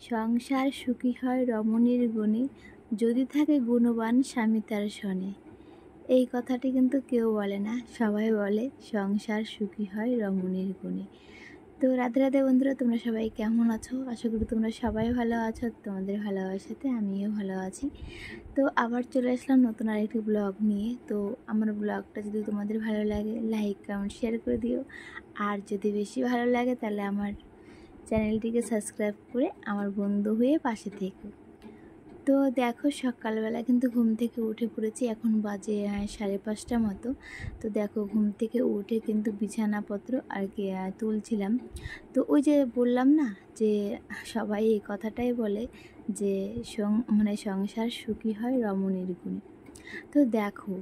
সংসার সুখী হয় রমণীর গুণে, যদি থাকে গুণবান স্বামী তার শনে। এই কথাটি কিন্তু কেউ বলে না, সবাই বলে সংসার সুখী হয় রমণীর গুণে। তো রাধে রাধে বন্ধুরা, তোমরা সবাই কেমন আছো? আশা করি তোমরা সবাই ভালো আছো। তোমাদের ভালোবাসাতে আমিও ভালো আছি। তো আবার চলে আসলাম নতুন আরেকটি ব্লগ নিয়ে। তো আমার ব্লগটা যদি তোমাদের ভালো লাগে, লাইক কমেন্ট শেয়ার করে দিও। আর যদি বেশি ভালো লাগে তাহলে আমার চ্যানেলটিকে সাবস্ক্রাইব করে আমার বন্ধু হয়ে পাশে থেকো। তো দেখো, সকালবেলা কিন্তু ঘুম থেকে উঠে পড়েছি। এখন বাজে 5:30 মতো। তো দেখো, ঘুম থেকে উঠে কিন্তু বিছানাপত্র আর কি তুলছিলাম। তো ওই যে বললাম না যে সবাই এই কথাটাই বলে যে সংসার সুখী হয় রমণীর গুণে। তো দেখো,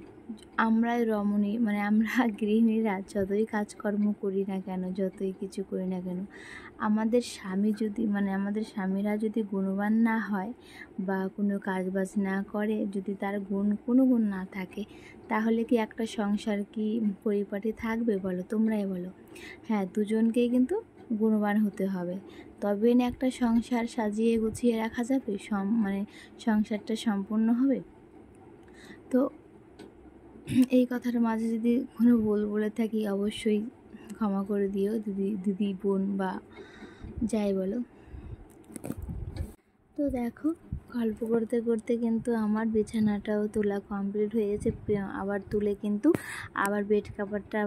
আমরা রমণী আমরা গৃহিণীরা যতই কাজকর্ম করি না কেন, যতই কিছু করি না কেন, আমাদের স্বামী যদি আমাদের স্বামীরা যদি গুণবান না হয় বা কোনো কাজবাজ না করে, যদি তার কোনো গুণ না থাকে, তাহলে কি একটা সংসার কি পরিপাটি থাকবে বলো? তোমরাই বলো। হ্যাঁ, দুজনকেই কিন্তু গুণবান হতে হবে, তবে না একটা সংসার সাজিয়ে গুছিয়ে রাখা যাবে, সংসারটা সম্পূর্ণ হবে। তো এই কথার মাঝে যদি কোনো ভুল বলে থাকি অবশ্যই ক্ষমা করে দিও, দিদি বোন বা যাই বলো। তো দেখো, গল্প করতে করতে কিন্তু আমার বিছানাটাও তোলা কমপ্লিট হয়ে গেছে। আবার তুলে কিন্তু আবার বেড কাভারটা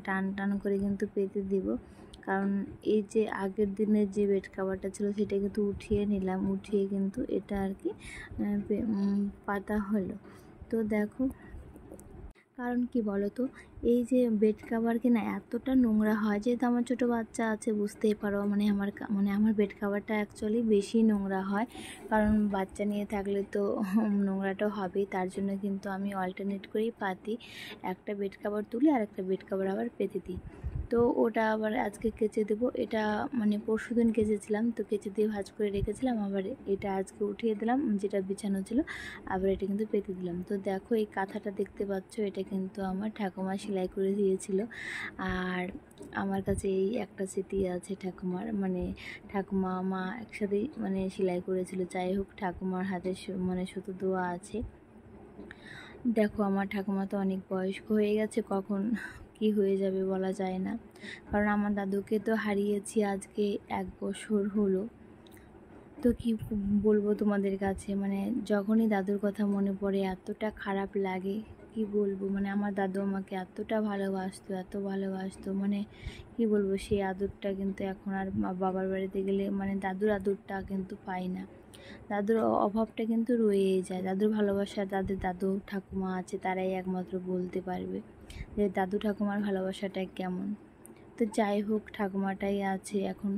টান টান করে কিন্তু পেতে দিব, কারণ এই যে আগের দিনের যে বেড কাভারটা ছিল সেটা কিন্তু উঠিয়ে নিলাম, উঠিয়ে কিন্তু এটা আর কি পাতা হলো। তো দেখো, কারণ কি বলো তো, এই যে বেড কাভার কিনা এতটা নোংরা হয়, যেহেতু আমার ছোটো বাচ্চা আছে বুঝতেই পারো, আমার বেড কাভারটা অ্যাকচুয়ালি বেশি নোংরা হয়, কারণ বাচ্চা নিয়ে থাকলে তো নোংরাটা হবেই। তার জন্য কিন্তু আমি অল্টারনেট করেই পাতি, একটা বেড কাভার তুলি আর একটা বেড কাভার আবার পেতে দিই। তো ওটা আবার আজকে কেচে দেবো। এটা পরশু দিন কেচেছিলাম, তো কেচে দিয়ে ভাঁজ করে রেখেছিলাম। আবার এটা আজকে উঠিয়ে দিলাম, যেটা বিছানো ছিল, আবার এটা কিন্তু পেতে দিলাম। তো দেখো, এই কাঁথাটা দেখতে পাচ্ছ, এটা কিন্তু আমার ঠাকুমা সেলাই করে দিয়েছিল। আর আমার কাছে এই একটা স্মৃতি আছে ঠাকুমার, ঠাকুমা মা একসাথেই সেলাই করেছিল। যাই হোক, ঠাকুমার হাতে সুতো দেওয়া আছে। দেখো, আমার ঠাকুমা তো অনেক বয়স্ক হয়ে গেছে, কখন কি হয়ে যাবে বলা যায় না, কারণ আমার দাদুকে তো হারিয়েছি আজকে 1 বছর হলো। তো কি বলবো তোমাদের কাছে, যখনই দাদুর কথা মনে পড়ে এতটা খারাপ লাগে, কি বলবো। আমার দাদু আমাকে এতটা ভালোবাসতো, এত ভালোবাসতো, কি বলবো, সেই আদরটা কিন্তু এখন আর বাবার বাড়িতে গেলে দাদুর আদরটা কিন্তু পাই না। দাদুর অভাবটা কিন্তু রয়েই যায়। দাদুর ভালোবাসা তাদের দাদু ঠাকুমা আছে, তারাই একমাত্র বলতে পারবে যে দাদু ঠাকুমার ভালোবাসাটা কেমন। তো যাই হোক, ঠাকুমাটাই আছে এখন,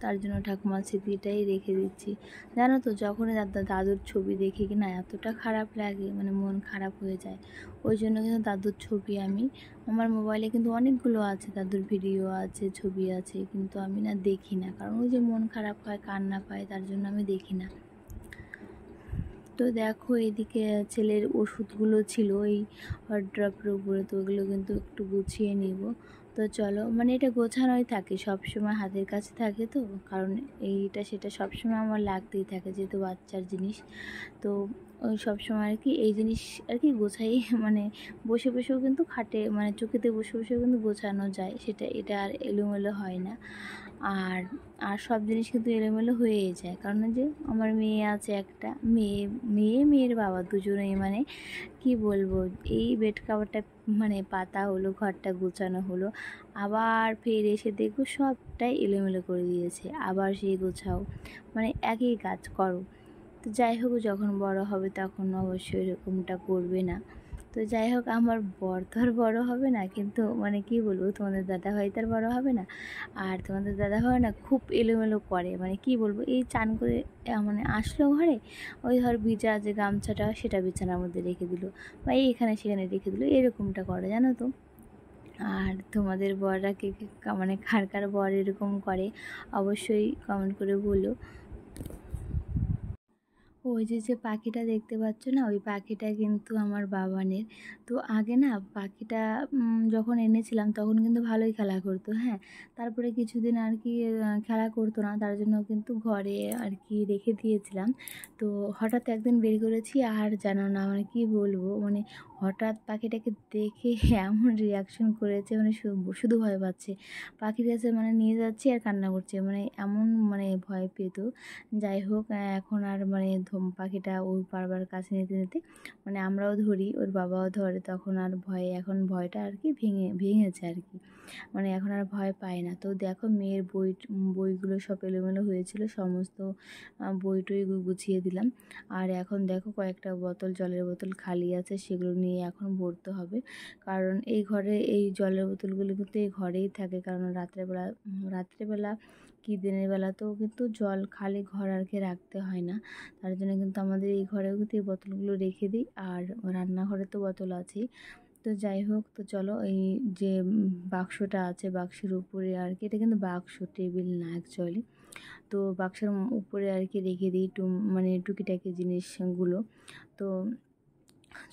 তার জন্য ঠাকুমার স্মৃতিটাই রেখে দিচ্ছি। জানো তো, যখনই দাদুর ছবি দেখি কি না, এতটা খারাপ লাগে, মন খারাপ হয়ে যায়। ওই জন্য কিন্তু দাদুর ছবি আমি আমার মোবাইলে কিন্তু অনেকগুলো আছে, দাদুর ভিডিও আছে, ছবি আছে, কিন্তু আমি না দেখি না, কারণ ওই যে মন খারাপ হয়, কান্না পায়, তার জন্য আমি দেখি না। তো দেখো, এদিকে ছেলের ওষুধগুলো ছিল এই হটড্রপের উপরে, তো ওগুলো কিন্তু একটু গুছিয়ে নিব। তো চলো, এটা গোছানোই থাকে, সবসময় হাতের কাছে থাকে, তো কারণ এইটা সেটা সবসময় আমার লাগতেই থাকে, যেহেতু বাচ্চার জিনিস। তো ওই সবসময় আর কি এই জিনিস আর কি গোছাই, বসে বসেও কিন্তু খাটে, চোখেতে বসে বসেও কিন্তু গোছানো যায়, এটা আর এলোমেলো হয় না। আর সব জিনিস কিন্তু এলোমেলো হয়েই যায়, কারণ যে আমার মেয়ে আছে একটা, মেয়ের বাবা দুজনেই, কি বলবো, এই বেড কাভারটা পাতা হলো, ঘরটা গোছানো হলো, আবার ফের এসে দেখবো সবটাই এলোমেলো করে দিয়েছে, আবার সেই গোছাও, একই কাজ করো। তো যাই হোক, যখন বড় হবে তখন অবশ্যই এরকমটা করবে না। তো যাই হোক, আমার বর তো আর বড়ো হবে না, কিন্তু কি বলবো, তোমাদের দাদাভাই তো আর বড়ো হবে না। আর তোমাদের দাদাভাই না খুব এলোমেলো করে, কি বলবো, এই চান করে আসলো ঘরে, ওই ধর ভিজা যে গামছাটা সেটা বিছানার মধ্যে রেখে দিল, বা এখানে সেখানে রেখে দিল, এরকমটা করে, জানো তো। আর তোমাদের বররা কে কার কার বর এরকম করে অবশ্যই কমেন্ট করে বলো। ওই যে পাখিটা দেখতে পাচ্ছ না, ওই পাখিটা কিন্তু আমার বাবানের। তো আগে না পাখিটা যখন এনেছিলাম তখন কিন্তু ভালোই খেলা করতো, হ্যাঁ। তারপরে কিছুদিন আর কি খেলা করতো না, তার জন্য কিন্তু ঘরে আর কি রেখে দিয়েছিলাম। তো হঠাৎ একদিন বের করেছি, আর জানো না মানে কি বলবো, মানে হঠাৎ পাখিটাকে দেখে এমন রিয়াকশন করেছে, মানে শুধু ভয় পাচ্ছে। পাখির কাছে মানে নিয়ে যাচ্ছি আর কান্না করছে, মানে এমন মানে ভয় পেত। যাই হোক, এখন আর মানে পাখিটা ওর বারবার কাছে নিতে নিতে মানে আমরাও ধরি, ওর বাবাও ধরে, তখন আর এখন ভয়টা আর কি ভেঙেছে আর কি, মানে এখন আর ভয় পায় না। তো দেখো মেয়ের বইগুলো সব এলোমেলো হয়েছিল, সমস্ত বই টই গুছিয়ে দিলাম। আর এখন দেখো কয়েকটা জলের বোতল খালি আছে, সেগুলো নিয়ে এখন ভরতে হবে। কারণ এই ঘরে এই জলের বোতলগুলো কিন্তু এই ঘরেই থাকে, কারণ রাত্রেবেলা কি দিনের বেলাতেও কিন্তু জল খালি ঘর আর কি রাখতে হয় না। তার জন্য কিন্তু আমাদের এই ঘরেও কিন্তু এই বোতলগুলো রেখে দিই, আর রান্নাঘরে তো বোতল আছেই। তো যাই হোক, তো চলো এই যে বাক্সটা আছে, বাক্সের উপরে আর কি, এটা কিন্তু বাক্স, টেবিল না অ্যাকচুয়ালি। তো বাক্সের উপরে আর কি রেখে দিই মানে টুকিটাকি জিনিসগুলো। তো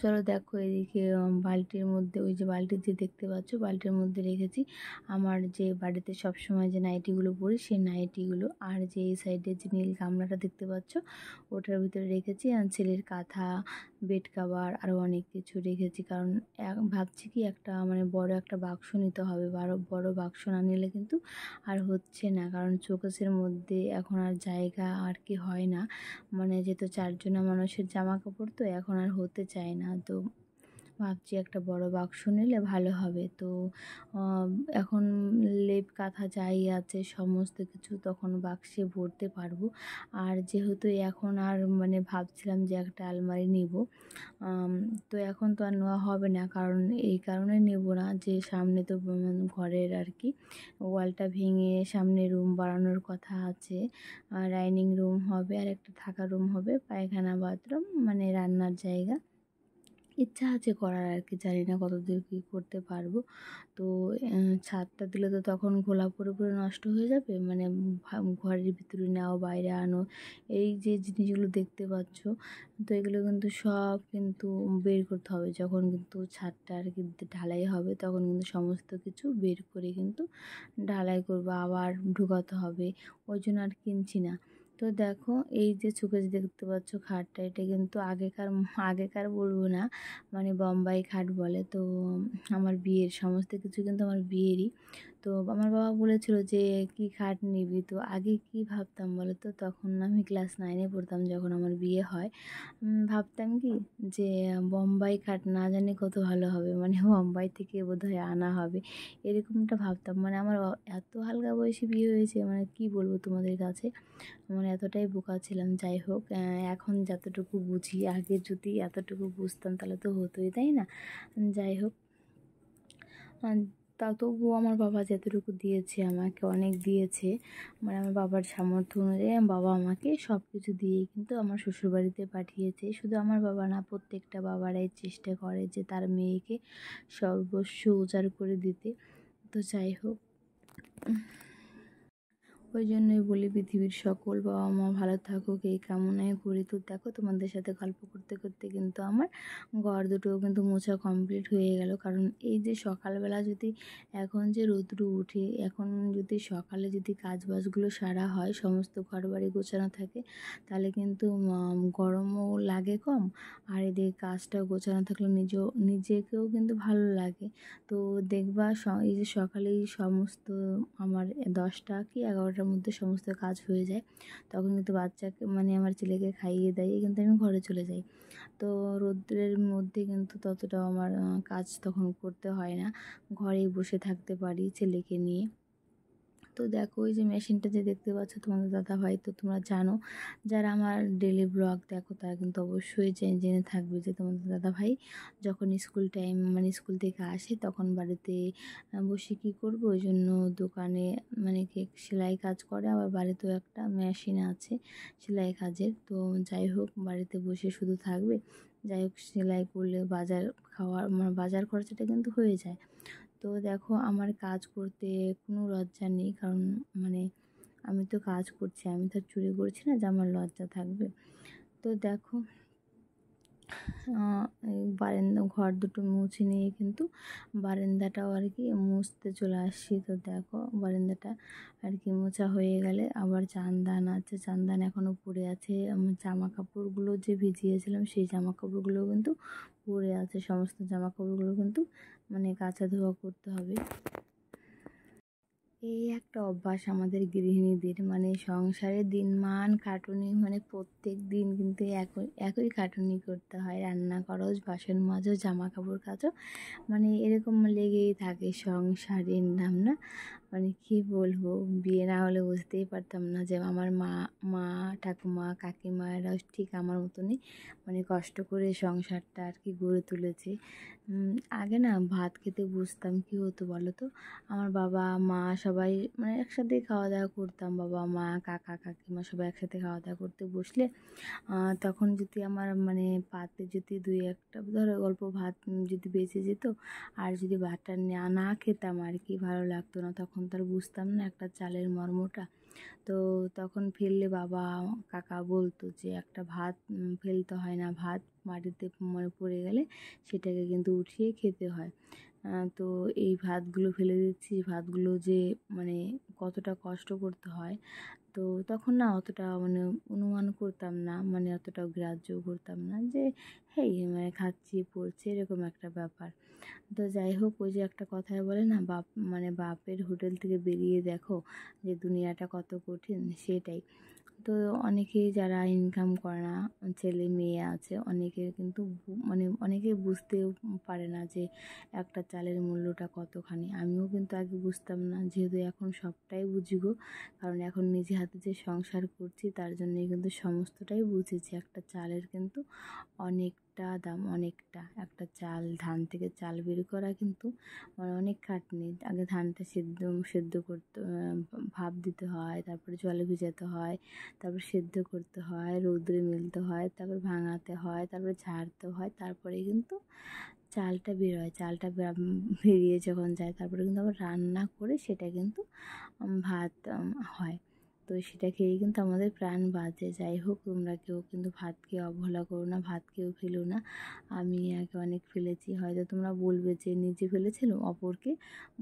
চলো দেখো এদিকে বালতির মধ্যে, ওই যে বালতি যে দেখতে পাচ্ছ, বালতির মধ্যে রেখেছি আমার যে বাড়িতে সবসময় যে নাইটিগুলো পরি সেই নাইটিগুলো, আর যে এই সাইডে যে নীল গামলাটা দেখতে পাচ্ছ ওটার ভিতরে রেখেছি, আর ছেলের কাঁথা, বেড কাভার, আরও অনেক কিছু রেখেছি। কারণ ভাবছি কি একটা মানে বড় একটা বাক্স নিতে হবে, বড় বাক্স না নিলে কিন্তু আর হচ্ছে না, কারণ শোকেসের মধ্যে এখন আর জায়গা আর কি হয় না, মানে যেহেতু 4 জনা মানুষের জামা কাপড় তো এখন আর হতে চায় না। তো ভাবছি একটা বড় বাক্স নিলে ভালো হবে। তো এখন লেপ কাঁথা যাই আছে সমস্ত কিছু তখন বাক্সে ভরতে পারবো। আর যেহেতু এখন আর মানে ভাবছিলাম যে একটা আলমারি নিব, তো এখন তো আর নেওয়া হবে না, কারণ এই কারণে নেব না যে সামনে তো ঘরের আর কি ওয়ালটা ভেঙে সামনে রুম বাড়ানোর কথা আছে, ডাইনিং রুম হবে, আর একটা থাকার রুম হবে, পায়খানা বাথরুম মানে রান্নার জায়গা ইচ্ছা আছে করার আর কি, জানি না কতদূর কী করতে পারবো। তো ছাদটা দিলে তো তখন ঘোলা পুরোপুরি নষ্ট হয়ে যাবে, মানে ঘরের ভিতরে নাও বাইরে আনো, এই যে জিনিসগুলো দেখতে পাচ্ছ, তো এগুলো কিন্তু সব কিন্তু বের করতে হবে যখন কিন্তু ছাদটা আর কি ঢালাই হবে, তখন কিন্তু সমস্ত কিছু বের করে কিন্তু ঢালাই করবো, আবার ঢুকাতে হবে, ওই জন্য আর কিনছি না। তো দেখো এই যে শোকেস দেখতে পাচ্ছ খাটটা, এটা কিন্তু আগেকার বলবো না, মানে বোম্বাই খাট বলে। তো আমার বিয়ের সমস্ত কিছু কিন্তু আমার বিয়েরই। তো আমার বাবা বলেছিল যে কি খাট নিবি, তো আগে কি ভাবতাম বলো তো, তখন আমি ক্লাস 9-এ পড়তাম যখন আমার বিয়ে হয়। ভাবতাম কি যে বোম্বাই খাট না জানি কত ভালো হবে, মানে বোম্বাই থেকে বোধহয় আনা হবে, এরকমটা ভাবতাম। মানে আমার এত হালকা বয়সে বিয়ে হয়েছে, মানে কি বলবো তোমাদের কাছে, মানে এতটাই বোকা ছিলাম। যাই হোক, এখন যতটুকু বুঝি, আগে যদি এতটুকু বুঝতাম তাহলে তো হতোই, তাই না? যাই হোক, তা তবুও আমার বাবা যতটুকু দিয়েছে আমাকে অনেক দিয়েছে, মানে আমার বাবার সামর্থ্য অনুযায়ী আমার বাবা আমাকে সব কিছু দিয়েই কিন্তু আমার শ্বশুরবাড়িতে পাঠিয়েছে। শুধু আমার বাবা না, প্রত্যেকটা বাবারাই চেষ্টা করে যে তার মেয়েকে সর্বস্ব উজাড় করে দিতে। তো যাই হোক, ওই জন্যই বলি পৃথিবীর সকল বাবা মা ভালো থাকুক এই কামনাই করি। তো দেখো তোমাদের সাথে গল্প করতে করতে কিন্তু আমার ঘর দুটোও কিন্তু মোছা কমপ্লিট হয়ে গেল। কারণ এই যে সকালবেলা যদি এখন যে রৌদ্র উঠে, এখন যদি সকালে যদি কাজবাজগুলো সারা হয়, সমস্ত ঘর বাড়ি গোছানো থাকে, তাহলে কিন্তু গরমও লাগে কম, আর এদিকে কাজটাও গোছানো থাকলে নিজেকেও কিন্তু ভালো লাগে। তো দেখবা এই যে সকালেই সমস্ত আমার 10টা কি 11টার মধ্যে সমস্ত কাজ হয়ে যায়, তখন কিন্তু বাচ্চাকে মানে আমার ছেলেকে খাইয়ে দাইয়ে কিন্তু আমি ঘরে চলে যাই। তো রৌদ্রের মধ্যে কিন্তু ততটাও আমার কাজ তখন করতে হয় না, ঘরেই বসে থাকতে পারি ছেলেকে নিয়ে। তো দেখো ওই যে মেশিনটা যে দেখতে পাচ্ছ তোমাদের দাদাভাই, তো তোমরা জানো, যারা আমার ডেলি ব্লগ দেখো তারা কিন্তু অবশ্যই জেনে থাকবে যে তোমাদের দাদাভাই যখন স্কুল টাইম মানে স্কুল থেকে আসে তখন বাড়িতে বসে কী করবো, ওই জন্য দোকানে মানে সেলাই কাজ করে, আবার বাড়িতেও একটা মেশিন আছে সেলাই কাজের। তো যাই হোক, বাড়িতে বসে শুধু থাকবে, যাই হোক সেলাই করলে মানে বাজার খরচাটা কিন্তু হয়ে যায়। তো দেখো আমার কাজ করতে কোনো লজ্জা নেই, কারণ মানে আমি তো কাজ করছি, আমি তো চুরি করছি না যে আমার লজ্জা থাকবে। তো দেখো এই বারান্দা ঘর দুটো মুছে নিয়ে কিন্তু বারান্দাটাও আর কি মুছতে চলে আসছি। তো দেখো বারান্দাটা আর কি মোছা হয়ে গেলে আবার চান্দান আছে, চান্দান এখনও পড়ে আছে। আমার জামা কাপড়গুলো যে ভিজিয়েছিলাম সেই জামা কাপড়গুলো কিন্তু পড়ে আছে। সমস্ত জামা কাপড়গুলো কিন্তু মানে কাচা ধোয়া করতে হবে। এই একটা অভ্যাস আমাদের গৃহিণীদের, মানে সংসারে দিনমান খাটুনি, মানে প্রত্যেক দিন কিন্তু একই একই খাটুনি করতে হয়। রান্না করো, বাসন মাজো, জামা কাপড় কাচো, মানে এরকম লেগেই থাকে সংসারের নাম না। মানে কী বলবো, বিয়ে না হলে বুঝতেই পারতাম না যে আমার মা ঠাকুমা কাকিমা এরাও ঠিক আমার মতনই মানে কষ্ট করে সংসারটা আর কি গড়ে তুলেছে। আগে না ভাত খেতে বুঝতাম কী হতো বলো তো, আমার বাবা মা সবাই মানে একসাথে খাওয়া দাওয়া করতাম। বাবা মা কাকা কাকিমা সবাই একসাথে খাওয়া দাওয়া করতে বসলে তখন যদি আমার মানে পাতে যদি দুই একটা ধরো অল্প ভাত যদি বেঁচে যেত, আর যদি ভাতটা না খেতাম আর কি ভালো লাগতো না। তখন তার বুঝতাম না একটা চালের মর্মটা। তো তখন ফেললে বাবা কাকা বলতো যে একটা ভাত ফেলতে হয় না, ভাত মাটিতে মানে পড়ে গেলে সেটাকে কিন্তু উঠিয়ে খেতে হয়। তো এই ভাতগুলো ফেলে দিচ্ছি, ভাতগুলো যে মানে কতটা কষ্ট করতে হয়, তো তখন না অতটা মানে অনুমান করতাম না, মানে অতটা গ্রাহ্য করতাম না যে হেই মানে খাচ্ছি পড়ছে এরকম একটা ব্যাপার। তো যাই হোক, ওই যে একটা কথায় বলে না, মানে বাপের হোটেল থেকে বেরিয়ে দেখো যে দুনিয়াটা কত কঠিন, সেটাই। তো অনেকেই যারা ইনকাম করে না, ছেলে মেয়ে আছে, অনেকের কিন্তু মানে অনেকে বুঝতেও পারে না যে একটা চালের মূল্যটা কতখানি। আমিও কিন্তু আগে বুঝতাম না, যেহেতু এখন সবটাই বুঝি গো, কারণ এখন নিজে হাতে যে সংসার করছি তার জন্যই কিন্তু সমস্তটাই বুঝেছি। একটা চালের কিন্তু অনেকটা দাম, অনেকটা। একটা চাল, ধান থেকে চাল বের করা কিন্তু মানে অনেক খাটনি। আগে ধানটা সেদ্ধ করতে ভাপ দিতে হয়, তারপরে জলে ভিজাতে হয়, তারপর সেদ্ধ করতে হয়, রৌদ্রে মেলতে হয়, তারপর ভাঙাতে হয়, তারপরে ঝাড়তে হয়, তারপরে কিন্তু চালটা বের হয়। চালটা বেরিয়ে যখন যায় তারপরে কিন্তু আবার রান্না করে সেটা কিন্তু ভাত হয়। তো সেটা খেয়েই কিন্তু আমাদের প্রাণ বাঁচে। যাই হোক, তোমরা কেউ কিন্তু ভাত খেয়ে অবহেলা করো না, ভাত খেয়েও ফেলো না। আমি আগে অনেক ফেলেছি, হয়তো তোমরা বলবে যে নিজে ফেলেছিল অপরকে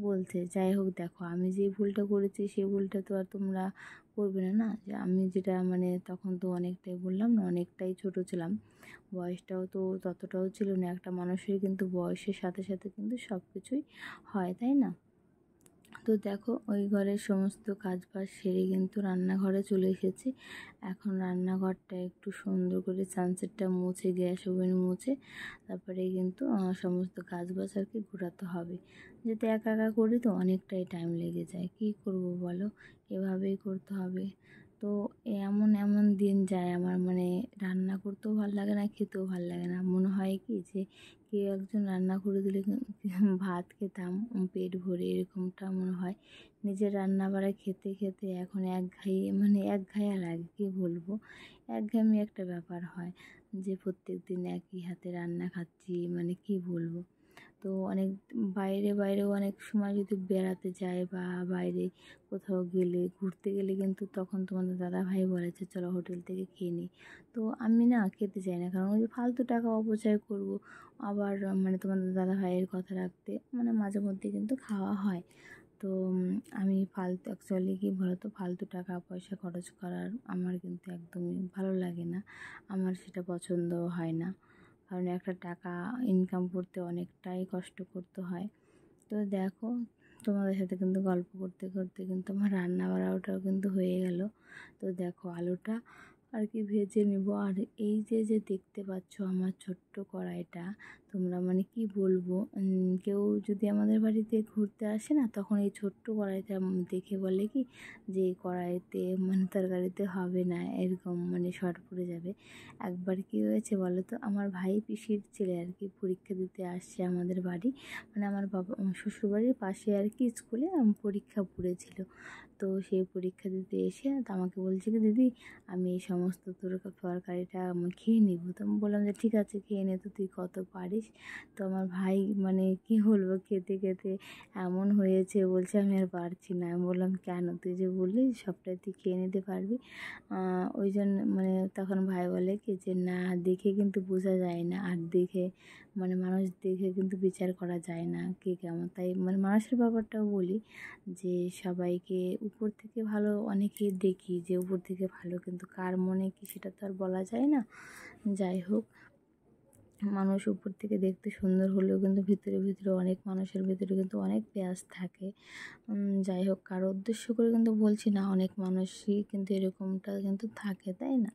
বলছে। যাই হোক, দেখো আমি যে ভুলটা করেছি সেই ভুলটা তো আর তোমরা করবে না, না? যে আমি যেটা মানে তখন তো অনেকটাই বললাম না, অনেকটাই ছোট ছিলাম, বয়সটাও তো ততটাও ছিল না। একটা মানুষের কিন্তু বয়সের সাথে সাথে কিন্তু সব কিছুই হয়, তাই না? তো দেখো ওই ঘরের সমস্ত কাজ বাজ সেরে কিন্তু রান্নাঘরে চলে এসেছি। এখন রান্নাঘরটা একটু সুন্দর করে সানসেটটা মুছে, গ্যাস ওভেন মুছে তারপরে কিন্তু সমস্ত কাজ বাজ আর কি ঘোরাতে হবে। যেহেতু একা একা করি তো অনেকটাই টাইম লেগে যায়, কী করব বলো, এভাবেই করতে হবে। তো এমন এমন দিন যায় আমার, মানে রান্না করতেও ভালো লাগে না, খেতেও ভালো লাগে না। মনে হয় কি যে কেউ একজন রান্না করে দিলে ভাত খেতাম পেট ভরে, এরকমটা মনে হয়। নিজের রান্না বাড়া খেতে খেতে এখন একঘেয়ে, মানে একঘেয়ে লাগে, কী বলবো, একঘেয়েমি একটা ব্যাপার হয় যে প্রত্যেক দিন একই হাতে রান্না খাচ্ছি, মানে কী বলবো। তো অনেক বাইরেও অনেক সময় যদি বেড়াতে যায় বা বাইরে কোথাও গেলে ঘুরতে গেলে কিন্তু তখন তোমাদের দাদাভাই বলে যে চলো হোটেল থেকে খেয়ে নিই। তো আমি না খেতে চাই না, কারণ ওই যে ফালতু টাকা অপচয় করব। আবার মানে তোমাদের দাদাভাইয়ের কথা রাখতে মানে মাঝে মধ্যে কিন্তু খাওয়া হয়। তো আমি ফালতু অ্যাকচুয়ালি কী বলো তো, ফালতু টাকা পয়সা খরচ করার আমার কিন্তু একদমই ভালো লাগে না, আমার সেটা পছন্দও হয় না। কারণ একটা টাকা ইনকাম করতে অনেকটাই কষ্ট করতে হয়। তো দেখো, তোমাদের সাথে কিন্তু গল্প করতে করতে কিন্তু আমার রান্না বাড়াটাও কিন্তু হয়ে গেল। তো দেখো আলুটা আর কি ভেজে নেব। আর এই যে যে দেখতে পাচ্ছ আমার ছোট্ট কড়াইটা, তোমরা মানে কি বলবো, কেউ যদি আমাদের বাড়িতে ঘুরতে আসে না, তখন এই ছোট্ট কড়াইটা দেখে বলে কি যে এই কড়াইতে মানে তরকারিতে হবে না, এরকম মানে শর্ট পড়ে যাবে। একবার কি হয়েছে বলো তো, আমার ভাই পিসির ছেলে আর কি পরীক্ষা দিতে আসছে আমাদের বাড়ি, মানে আমার বাবা শ্বশুরবাড়ির পাশে আর কি স্কুলে পরীক্ষা পড়েছিল। তো তো সেই পরীক্ষা দিতে এসে তো আমাকে বলছে কি, দিদি আমি এই সমস্ত তরকারিটা আমি খেয়ে নিব। তো আমি বললাম যে ঠিক আছে খেয়ে নে, তো তুই কত পারিস। তো আমার ভাই মানে কি বলবো, খেতে খেতে এমন হয়েছে, বলছে আমি আর পারছি না। আমি বললাম কেন, তুই যে বললি সবটাই তুই খেয়ে নিতে পারবি। ওই জন্য মানে তখন ভাই বলে কি যে না, দেখে কিন্তু বোঝা যায় না, আর দেখে মানে মানুষ দেখে কিন্তু বিচার করা যায় না কে কেমন। তাই মানে মানুষের ব্যাপারটাও বলি যে সবাইকে উপর থেকে ভালো অনেকেই দেখি যে উপর থেকে ভালো, কিন্তু কার মনে কি সেটা তো আর বলা যায় না। যাই হোক, মানুষ উপর থেকে দেখতে সুন্দর হলেও কিন্তু ভিতরে ভিতরে অনেক মানুষের ভিতরে কিন্তু অনেক পেঁয়াজ থাকে। যাই হোক, কারো উদ্দেশ্য করে কিন্তু বলছি না, অনেক মানুষই কিন্তু এরকমটা কিন্তু থাকে, তাই না?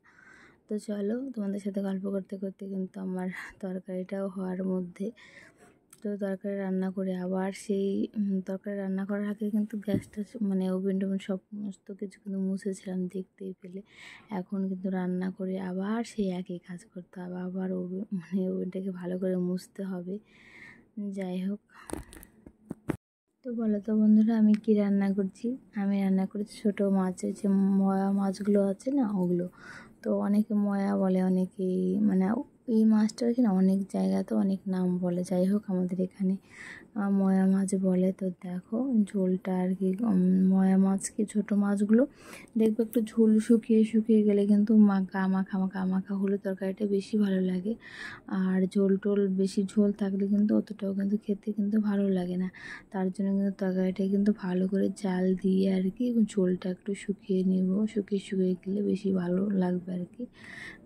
তো চলো, তোমাদের সাথে গল্প করতে করতে কিন্তু আমার তরকারিটাও হওয়ার মধ্যে। তো তরকারি রান্না করে আবার সেই তরকারি রান্না করার আগে কিন্তু গ্যাসটা মানে ওভেন টোভেন সমস্ত কিছু কিন্তু মুছেছিলাম, দেখতেই পেলে। এখন কিন্তু রান্না করে আবার সেই একই কাজ করতে হবে, আবার ওভেনটাকে ভালো করে মুছতে হবে। যাই হোক, তো বলো তো বন্ধুরা, আমি কি রান্না করছি? আমি রান্না করেছি ছোটো মাছের যে ময়া মাছগুলো আছে না, ওগুলো। তো অনেকে ময়া বলে, অনেকেই মানে এই মাছটার কি না অনেক জায়গাতে অনেক নাম বলে। যাই হোক, আমাদের এখানে ময়া মাছ বলে। তো দেখো ঝোলটা আর কি, ময়া মাছ কি ছোটো মাছগুলো দেখবে একটু ঝোল শুকিয়ে শুকিয়ে গেলে কিন্তু মাখা মাখা মাখা মাখা হলে তরকারিটা বেশি ভালো লাগে। আর ঝোল টোল বেশি ঝোল থাকলে কিন্তু অতটাও কিন্তু খেতে কিন্তু ভালো লাগে না। তার জন্য কিন্তু তরকারিটা কিন্তু ভালো করে জাল দিয়ে আর কি ঝোলটা একটু শুকিয়ে নেব, শুকিয়ে শুকিয়ে গেলে বেশি ভালো লাগবে আর কি।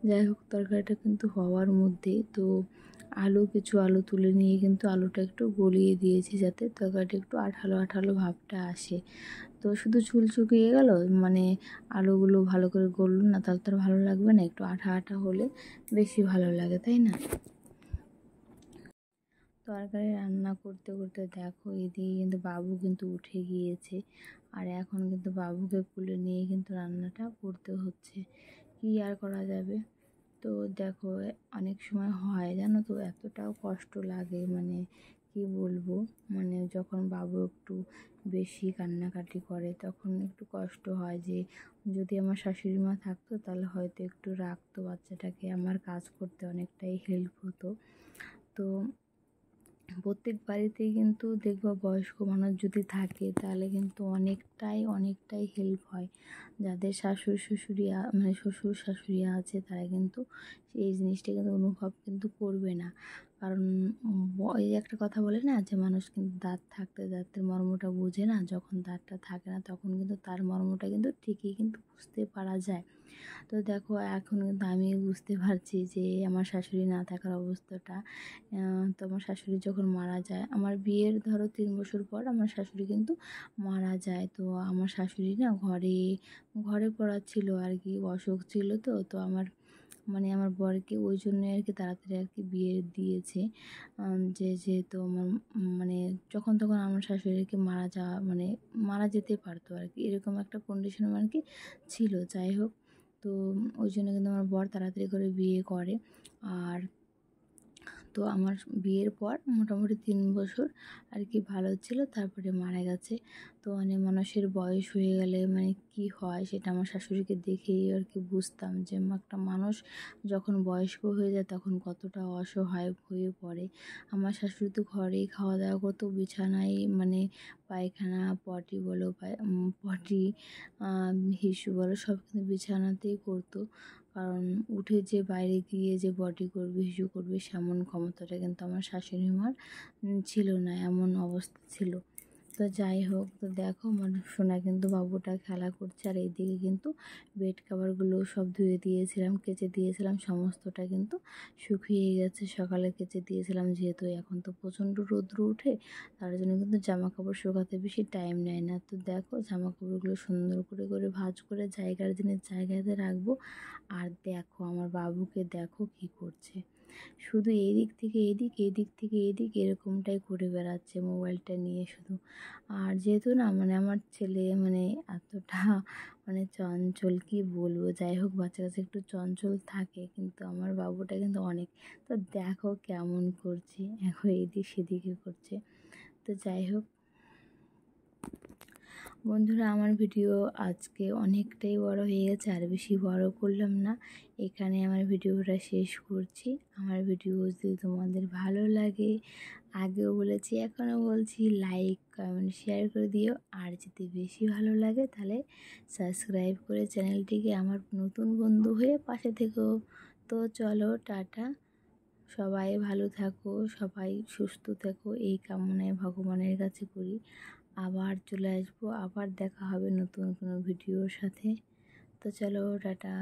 যাই হোক, তরকারিটা কিন্তু হওয়ার মধ্যেই তো কিছু আলু তুলে নিয়ে কিন্তু আলুটা একটু গলিয়ে দিয়েছি, যাতে তরকারিটা একটু আঠালো আঠালো ভাবটা আসে। তো শুধু ঝোল শুকিয়ে গেল মানে আলুগুলো ভালো করে গললো না, তাহলে তো আর ভালো লাগবে না, একটু আঠা আঠা হলে বেশি ভালো লাগে, তাই না? তরকারি রান্না করতে করতে দেখো এদিকে কিন্তু বাবু কিন্তু উঠে গিয়েছে, আর এখন কিন্তু বাবুকে কোলে নিয়ে কিন্তু রান্নাটা করতে হচ্ছে, কি আর করা যাবে। তো দেখো অনেক সময় হয় জানো তো, এতটাও কষ্ট লাগে মানে কি বলবো, মানে যখন বাবু একটু বেশি কান্নাকাটি করে তখন একটু কষ্ট হয়, যে যদি আমার শাশুড়ি মা থাকতো তাহলে হয়তো একটু রাখতো বাচ্চাটাকে, আমার কাজ করতে অনেকটাই হেল্প হতো। তো প্রত্যেক বাড়িতেই কিন্তু দেখবো বয়স্ক মানুষ যদি থাকে তাহলে কিন্তু অনেকটাই হেল্প হয়। যাদের মানে শ্বশুর শাশুড়ি আছে তারা কিন্তু এই জিনিসটা কিন্তু অনুভব কিন্তু করবে না। কারণ এই একটা কথা বলে না যে মানুষ কিন্তু দাঁত থাকতে দাঁতের মর্মটা বোঝে না, যখন দাঁতটা থাকে না তখন কিন্তু তার মর্মটা কিন্তু ঠিকই কিন্তু বুঝতে পারা যায়। তো দেখো এখন কিন্তু আমি বুঝতে পারছি যে আমার শাশুড়ি না থাকার অবস্থাটা। তো আমার শাশুড়ি যখন মারা যায়, আমার বিয়ের ধরো 3 বছর পর আমার শাশুড়ি কিন্তু মারা যায়। তো আমার শাশুড়ি না ঘরে পড়া ছিল আর কি, অসুখ ছিল। তো আমার মানে আমার বরকে ওই জন্যই আর কি তাড়াতাড়ি আর কি বিয়ে দিয়েছে, যেহেতু আমার মানে যখন তখন আমার শাশুড়িকে মারা যেতে পারতো আর কি, এরকম একটা কন্ডিশন আর কি ছিল। যাই হোক, তো ওই জন্য কিন্তু আমার বর তাড়াতাড়ি করে বিয়ে করে। আর তো আমার বিয়ের পর মোটামুটি 3 বছর আর কি ভালো ছিল, তারপরে মারা গেছে। তো মানে মানুষের বয়স হয়ে গেলে মানে কি হয় সেটা আমার শাশুড়িকে দেখেই আর কি বুঝতাম, যে একটা মানুষ যখন বয়স্ক হয়ে যায় তখন কতটা অসহায় হয়ে পড়ে। আমার শাশুড়ি তো ঘরেই খাওয়া দাওয়া করতো, বিছানায় মানে পায়খানা পটি বলো পটি হিসু বলো সব কিন্তু বিছানাতেই করতো। কারণ উঠে যে বাইরে গিয়ে যে বডি করবে হিসু করবে সেমন ক্ষমতাটা কিন্তু আমার শাশুড়ি মার ছিল না, এমন অবস্থা ছিল। তো যাই হোক, তো দেখো আমার সোনা কিন্তু বাবুটা খেলা করছে, আর এইদিকে কিন্তু বেড কাভারগুলো সব ধুয়ে দিয়েছিলাম, কেচে দিয়েছিলাম, সমস্তটা কিন্তু শুকিয়ে গেছে। সকালে কেচে দিয়েছিলাম, যেহেতু এখন তো প্রচণ্ড রৌদ্র উঠে, তার জন্য কিন্তু জামা কাপড় শুকাতে বেশি টাইম নেয় না। তো দেখো জামা কাপড়গুলো সুন্দর করে করে ভাঁজ করে জায়গার জিনিস জায়গাতে রাখবো। আর দেখো আমার বাবুকে দেখো কি করছে, শুধু এদিক থেকে এদিক এদিক থেকে এদিক এরকমটাই করে বেড়াচ্ছে মোবাইলটা নিয়ে শুধু। আর যেহেতু না মানে আমার ছেলে মানে এতটা মানে চঞ্চল কি বলবো, যাই হোক বাচ্চা কাছে একটু চঞ্চল থাকে, কিন্তু আমার বাবুটা কিন্তু অনেক। তো দেখো কেমন করছে, এখন এদিক সেদিকে করছে। তো যাই হোক, বন্ধুরা, আমার ভিডিও আজকে অনেকটাই বড় হয়ে গেছে, আর বেশি বড় করলাম না। এখানে আমার ভিডিওটা শেষ করছি। আমার ভিডিও যদি তোমাদের ভালো লাগে, আগেও বলেছি এখনও বলছি, লাইক কমেন্ট শেয়ার করে দিও। আর যদি বেশি ভালো লাগে তাহলে সাবস্ক্রাইব করে চ্যানেলটিকে আমার নতুন বন্ধু হয়ে পাশে থেকো। তো চলো, টাটা। সবাই ভালো থাকো, সবাই সুস্থ থেকো, এই কামনায় ভগবানের কাছে করি। আবার চলে আসবো, আবার দেখা হবে নতুন কোনো ভিডিওর সাথে। তো চলো, টাটা।